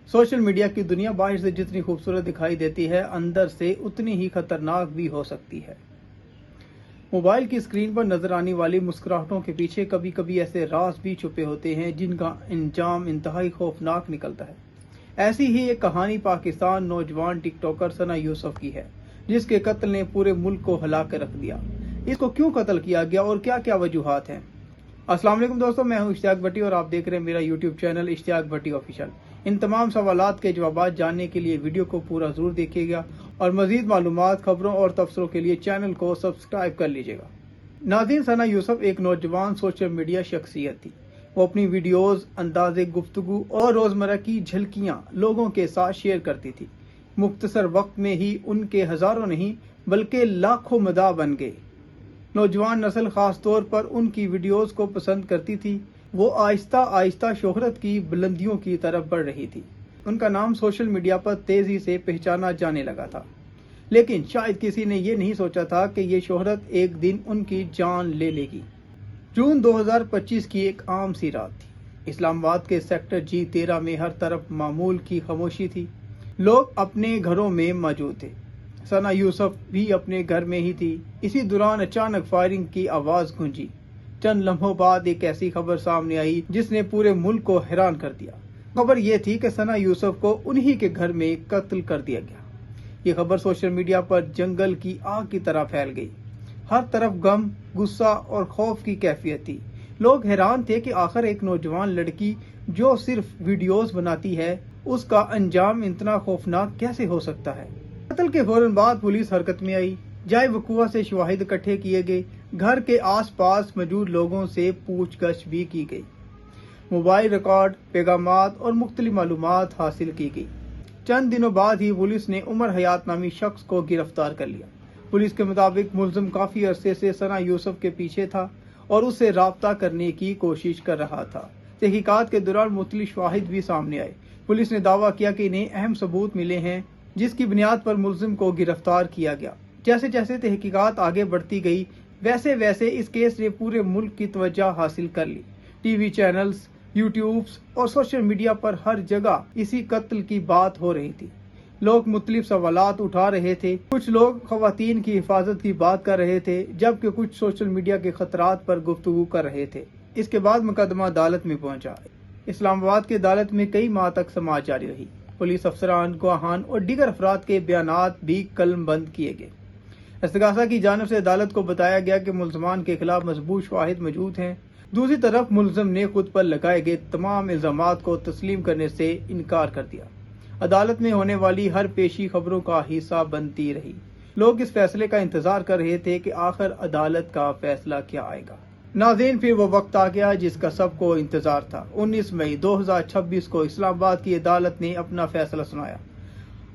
Social media की दुनिया बाहर से जितनी खूबसूरत दिखाई देती है, अंदर से उतनी ही खतरनाक भी हो सकती है। मोबाइल की स्क्रीन पर नजर आने वाली मुस्कुराहटों के पीछे कभी कभी ऐसे राज भी छुपे होते हैं जिनका अंजाम इंतहाई खौफनाक निकलता है। ऐसी ही एक कहानी पाकिस्तान नौजवान टिकटॉकर सना यूसुफ की है, जिसके कत्ल ने पूरे मुल्क को हिला कर रख दिया। इसको क्यों कत्ल किया गया और क्या क्या वजूहात हैं? अस्सलाम वालेकुम दोस्तों, मैं हूं इश्तियाक भट्टी और आप देख रहे हैं मेरा यूट्यूब चैनल इश्तियाक भट्टी ऑफिशियल। इन तमाम सवालात के जवाब जानने के लिए वीडियो को पूरा जरूर देखिएगा और मजीद मालूमात, खबरों और तबसरों के लिए चैनल को सब्सक्राइब कर लीजिएगा। नाज़रीन, सना यूसुफ एक नौजवान सोशल मीडिया शख्सियत थी। वो अपनी वीडियोस, अंदाज़े गुफ्तगू और रोज़मर्रा की झलकियाँ लोगों के साथ शेयर करती थी। मुख्तसर वक्त में ही उनके हज़ारों नहीं बल्कि लाखों मदाह बन गए। नौजवान नस्ल खास तौर पर उनकी वीडियोस को पसंद करती थी। वो आहिस्ता आहिस्ता शोहरत की बुलंदियों की तरफ बढ़ रही थी। उनका नाम सोशल मीडिया पर तेजी से पहचाना जाने लगा था, लेकिन शायद किसी ने ये नहीं सोचा था कि ये शोहरत एक दिन उनकी जान ले लेगी। जून 2025 की एक आम सी रात थी। इस्लामाबाद के सेक्टर G13 में हर तरफ मामूल की खामोशी थी। लोग अपने घरों में मौजूद थे। सना यूसुफ भी अपने घर में ही थी। इसी दौरान अचानक फायरिंग की आवाज गूंजी। चंद लम्हों बाद एक ऐसी खबर सामने आई जिसने पूरे मुल्क को हैरान कर दिया। खबर ये थी कि सना यूसुफ को उन्हीं के घर में कत्ल कर दिया गया। ये खबर सोशल मीडिया पर जंगल की आग की तरह फैल गई। हर तरफ गम, गुस्सा और खौफ की कैफियत थी। लोग हैरान थे कि आखिर एक नौजवान लड़की जो सिर्फ वीडियोस बनाती है, उसका अंजाम इतना खौफनाक कैसे हो सकता है। कत्ल के फौरन बाद पुलिस हरकत में आई। जाए वकुआ से शवाहिद इकट्ठे किए गए। घर के आसपास मौजूद लोगों से पूछगछ भी की गई। मोबाइल रिकॉर्ड, पैगामात और मुख्तलिफ मालूमात हासिल की गई। चंद दिनों बाद ही पुलिस ने उमर हयात नामी शख्स को गिरफ्तार कर लिया। पुलिस के मुताबिक मुलजिम काफी अरसे से सना यूसुफ के पीछे था और उससे राब्ता करने की कोशिश कर रहा था। तहकीकात के दौरान मुख्तलिफ शवाहिद भी सामने आए। पुलिस ने दावा किया कि इन्हें अहम सबूत मिले हैं, जिसकी बुनियाद पर मुलजिम को गिरफ्तार किया गया। जैसे जैसे तहकीकात आगे बढ़ती गई, वैसे वैसे इस केस ने पूरे मुल्क की तवज्जो हासिल कर ली। टीवी चैनल्स, यूट्यूब्स और सोशल मीडिया पर हर जगह इसी कत्ल की बात हो रही थी। लोग मुख्तलिफ सवालात उठा रहे थे। कुछ लोग खवातीन की हिफाजत की बात कर रहे थे, जबकि कुछ सोशल मीडिया के खतरात पर गुफ्तगू कर रहे थे। इसके बाद मुकदमा अदालत में पहुंचा। इस्लामाबाद की अदालत में कई माह तक समाअत जारी रही। पुलिस अफसरान, गवाहान और दीगर अफराद के बयानात भी कलमबंद किए गए। इस्तगासा की जानिब से अदालत को बताया गया कि मुलजमान के खिलाफ मजबूत शवाहिद मौजूद हैं। दूसरी तरफ मुलजिम ने खुद पर लगाए गए तमाम इल्जामात को तस्लीम करने से इनकार कर दिया। अदालत में होने वाली हर पेशी खबरों का हिस्सा बनती रही। लोग इस फैसले का इंतजार कर रहे थे कि आखिर अदालत का फैसला क्या आएगा। नाज़रीन, फिर वो वक्त आ गया जिसका सबको इंतजार था। 19 मई 2026 को इस्लामाबाद की अदालत ने अपना फैसला सुनाया।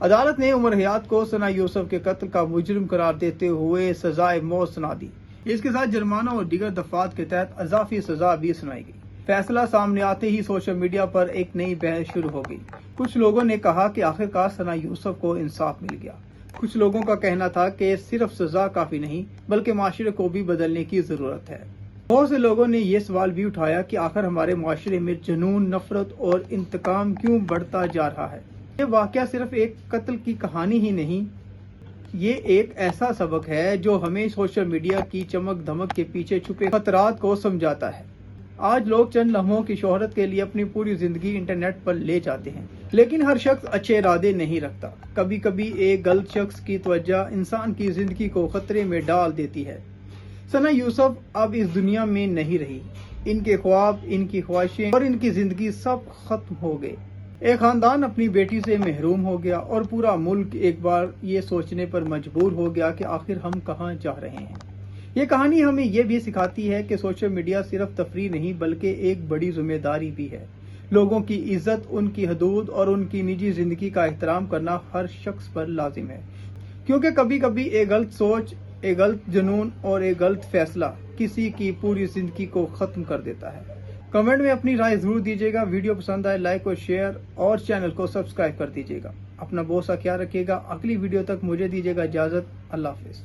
अदालत ने उमर हयात को सना यूसुफ के कत्ल का मुजरिम करार देते हुए सजाए मौत सुना दी। इसके साथ जुर्माना और दीगर दफात के तहत अजाफी सजा भी सुनाई गई। फैसला सामने आते ही सोशल मीडिया पर एक नई बहस शुरू हो गई। कुछ लोगों ने कहा कि आखिरकार सना यूसुफ को इंसाफ मिल गया। कुछ लोगों का कहना था कि सिर्फ सजा काफी नहीं बल्कि माशरे को भी बदलने की जरूरत है। बहुत से लोगों ने ये सवाल भी उठाया कि आखिर हमारे माशरे में जुनून, नफरत और इंतकाम क्यों बढ़ता जा रहा है। ये वाकया सिर्फ एक कत्ल की कहानी ही नहीं, ये एक ऐसा सबक है जो हमें सोशल मीडिया की चमक धमक के पीछे छुपे खतरात को समझाता है। आज लोग चंद लम्हों की शोहरत के लिए अपनी पूरी जिंदगी इंटरनेट पर ले जाते हैं, लेकिन हर शख्स अच्छे इरादे नहीं रखता। कभी कभी एक गलत शख्स की तवज्जो इंसान की जिंदगी को खतरे में डाल देती है। सना यूसुफ अब इस दुनिया में नहीं रही। इनके ख्वाब, इनकी ख्वाहिशें और इनकी जिंदगी सब खत्म हो गए। एक खानदान अपनी बेटी से महरूम हो गया और पूरा मुल्क एक बार ये सोचने पर मजबूर हो गया कि आखिर हम कहाँ जा रहे हैं। ये कहानी हमें ये भी सिखाती है कि सोशल मीडिया सिर्फ तफरीह नहीं बल्कि एक बड़ी जिम्मेदारी भी है। लोगों की इज्जत, उनकी हदूद और उनकी निजी जिंदगी का एहतराम करना हर शख्स पर लाजिम है, क्योंकि कभी कभी एक गलत सोच, एक गलत जुनून और एक गलत फैसला किसी की पूरी जिंदगी को खत्म कर देता है। कमेंट में अपनी राय जरूर दीजिएगा। वीडियो पसंद आए लाइक और शेयर और चैनल को सब्सक्राइब कर दीजिएगा। अपना बहुत सा ख्याल रखिएगा। अगली वीडियो तक मुझे दीजिएगा इजाजत। अल्लाह हाफिज।